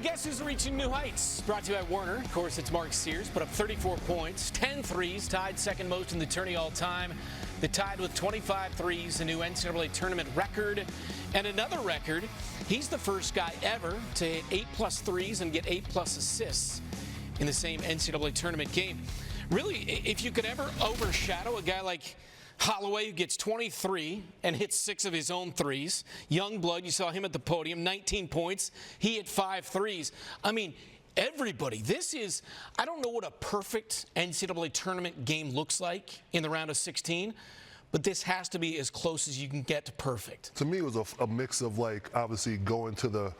Guess who's reaching new heights? Brought to you by Warner. Of course, it's Mark Sears. Put up 34 points, 10 threes, tied second most in the tourney all time. They tied with 25 threes, a new NCAA tournament record. And another record, he's the first guy ever to hit 8+ threes and get 8+ assists in the same NCAA tournament game. Really, if you could ever overshadow a guy like Holloway, who gets 23 and hits 6 of his own threes. Young blood, you saw him at the podium, 19 points. He hit 5 threes. I mean, everybody. This is, I don't know what a perfect NCAA tournament game looks like in the round of 16, but this has to be as close as you can get to perfect. To me, it was a mix of, like, obviously going to the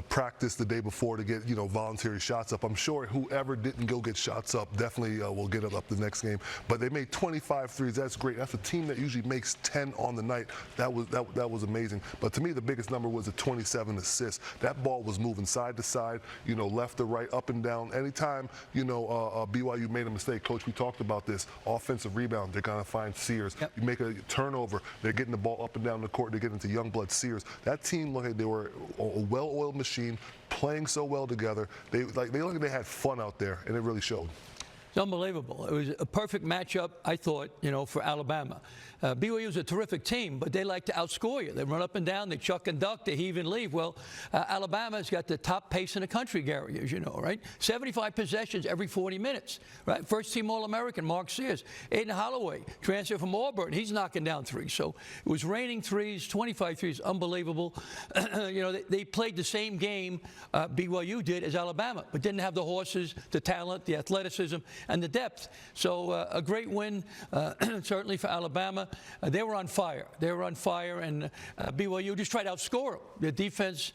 practice the day before to get, voluntary shots up. I'm sure whoever didn't go get shots up definitely will get it up the next game. But they made 25 threes. That's great. That's a team that usually makes 10 on the night. That was amazing. But to me, the biggest number was the 27 assists. That ball was moving side to side, left to right, up and down. Anytime, BYU made a mistake, Coach, we talked about this, offensive rebound, they're going to find Sears. Yep. You make a turnover, they're getting the ball up and down the court, they're getting to Youngblood, Sears. That team looked like they were a well-oiled machine, playing so well together. They looked like they had fun out there, and it really showed. It's unbelievable. It was a perfect matchup, I thought, for Alabama. BYU is a terrific team, but they like to outscore you. They run up and down, they chuck and duck, they heave and leave. Well, Alabama's got the top pace in the country, Gary, as you know, right? 75 possessions every 40 minutes, right? First-team All-American, Mark Sears. Aiden Holloway, transfer from Auburn, he's knocking down threes. So it was raining threes, 25 threes, unbelievable. They played the same game BYU did as Alabama, but didn't have the horses, the talent, the athleticism, and the depth. So a great win, certainly for Alabama. They were on fire. They were on fire, and BYU just tried to outscore them. The defense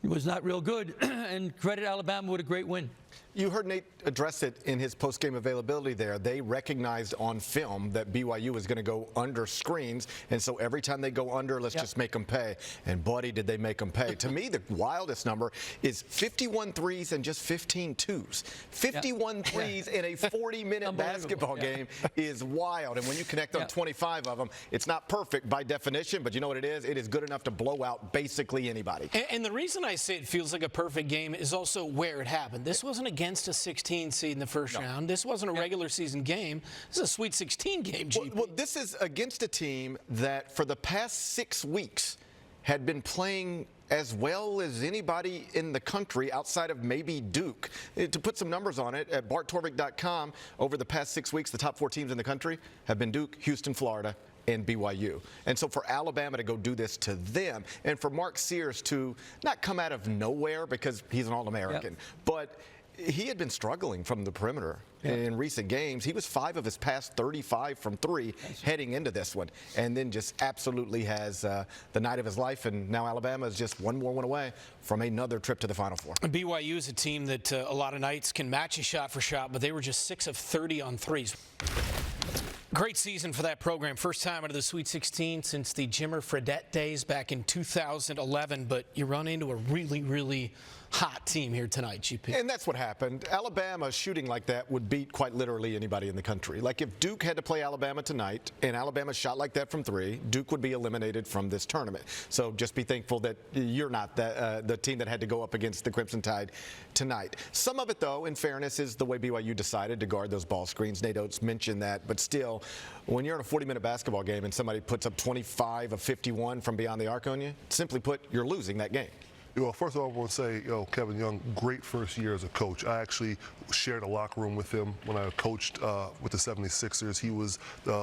was not real good, and credit Alabama with a great win. You heard Nate address it in his post-game availability there. They recognized on film that BYU was going to go under screens, and so every time they go under, let's just make them pay. And, buddy, did they make them pay. To me, the wildest number is 51 threes and just 15 twos. 51 threes in a 40-minute basketball game is wild. And when you connect on 25 of them, it's not perfect by definition, but you know what it is? It is good enough to blow out basically anybody. And the reason I say it feels like a perfect game is also where it happened. This wasn't against a 16 seed in the first round. This wasn't a regular season game. This is a Sweet 16 game, GP. Well, this is against a team that for the past 6 weeks had been playing as well as anybody in the country outside of maybe Duke. To put some numbers on it, at barttorvik.com, over the past 6 weeks, the top 4 teams in the country have been Duke, Houston, Florida, and BYU. And so for Alabama to go do this to them, and for Mark Sears to not come out of nowhere because he's an All-American, but he had been struggling from the perimeter in recent games. He was 5 of his past 35 from 3 heading into this one, and then just absolutely has the night of his life. And now Alabama is just one more one away from another trip to the Final Four. BYU is a team that a lot of nights can match you shot for shot, but they were just 6 of 30 on threes. Great season for that program. First time out of the Sweet 16 since the Jimmer Fredette days back in 2011. But you run into a really, really hot team here tonight, GP. And that's what happened. Alabama shooting like that would beat quite literally anybody in the country. Like if Duke had to play Alabama tonight and Alabama shot like that from 3, Duke would be eliminated from this tournament. So just be thankful that you're not the team that had to go up against the Crimson Tide tonight. Some of it, though, in fairness, is the way BYU decided to guard those ball screens. Nate Oates mentioned that. But still, when you're in a 40-minute basketball game and somebody puts up 25 of 51 from beyond the arc on you, simply put, you're losing that game. Well, first of all, I want to say, Kevin Young, great first year as a coach. I actually shared a locker room with him when I coached with the 76ers. He was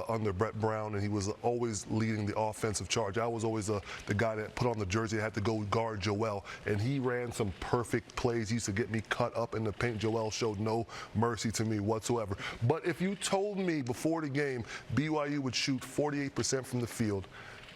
under Brett Brown, and he was always leading the offensive charge. I was always the guy that put on the jersey that had to go guard Joel, and he ran some perfect plays. He used to get me cut up in the paint. Joel showed no mercy to me whatsoever. But if you told me before the game BYU would shoot 48% from the field,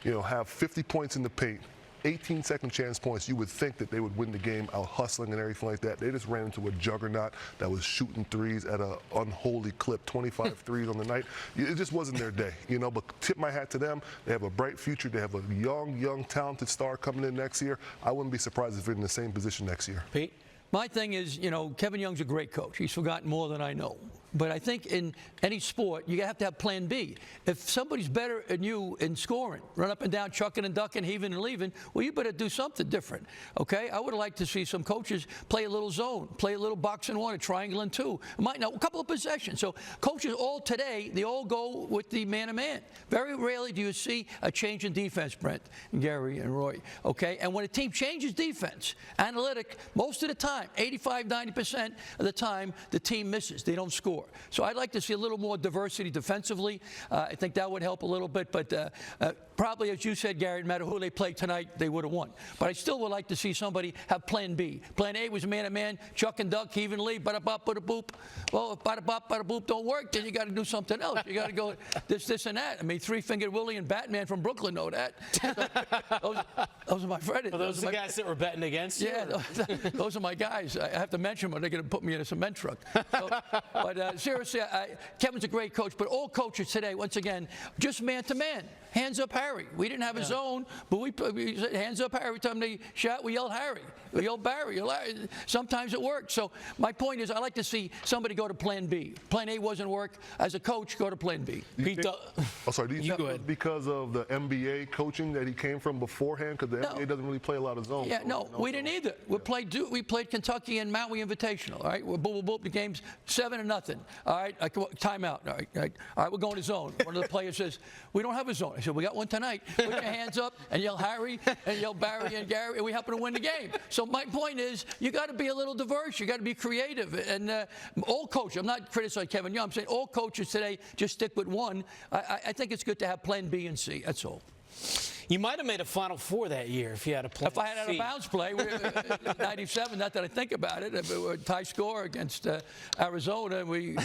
have 50 points in the paint, 18 second chance points, you would think that they would win the game out hustling and everything like that. They just ran into a juggernaut that was shooting threes at an unholy clip, 25 threes on the night. It just wasn't their day, but tip my hat to them. They have a bright future. They have a young, talented star coming in next year. I wouldn't be surprised if they're in the same position next year. Pete? My thing is, Kevin Young's a great coach. He's forgotten more than I know. but I think in any sport, you have to have plan B. If somebody's better than you in scoring, run up and down, chucking and ducking, heaving and leaving, well, you better do something different, okay? I would like to see some coaches play a little zone, play a little box and one, a triangle and two. Might know a couple of possessions. So coaches all today, they all go with the man-to-man. Very rarely do you see a change in defense, Brent and Gary and Roy, okay? And when a team changes defense, analytic, most of the time, 85, 90% of the time, the team misses. They don't score. So I'd like to see a little more diversity defensively. I think that would help a little bit, but probably, as you said, Gary, no matter who they played tonight, they would have won. But I still would like to see somebody have plan B. Plan A was man-to-man, chuck and duck, heave and leave, bada-bop, bada-boop. Well, if bada-bop, bada-boop don't work, then you got to do something else. You got to go this, and that. I mean, Three-Fingered Willie and Batman from Brooklyn know that. Those are my friends. Well, those are the guys that were betting against you? Yeah, those are my guys. I have to mention them or they're going to put me in a cement truck. So, but seriously, Kevin's a great coach, but all coaches today, once again, just man-to-man. Hands up, Harry. We didn't have a zone, but we said hands up, Harry. Every time they shot, we yelled Harry. We yelled Barry. Sometimes it worked. So my point is, I like to see somebody go to plan B. Plan A wasn't work. As a coach, go to plan B. Do you think it was because of the NBA coaching that he came from beforehand? Because the NBA doesn't really play a lot of zones. Yeah, no, we didn't either. We played Kentucky and Maui Invitational. All right, boom, boom, boom. The game's 7-0. All right, timeout. All right, we're going to zone. One of the players says, "We don't have a zone." I said, "We got one tonight." Put your hands up and yell Harry and yell Barry and Gary, and we happen to win the game. So my point is, you got to be a little diverse. You got to be creative. And all coaches, I'm not criticizing Kevin Young. I'm saying all coaches today just stick with one. I think it's good to have plan B and C. That's all. You might have made a Final Four that year if you had a plan. If I had a bounce play, 97. Not that I think about it. If it were a tie score against Arizona, we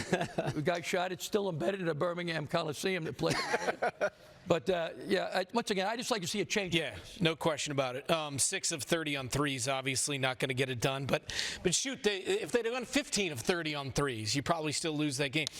got shot. It's still embedded in the Birmingham Coliseum that played. But, once again, I just like to see a change. Yeah, no question about it. 6 of 30 on threes, obviously not going to get it done. But shoot, if they'd have gone 15 of 30 on threes, you probably still lose that game.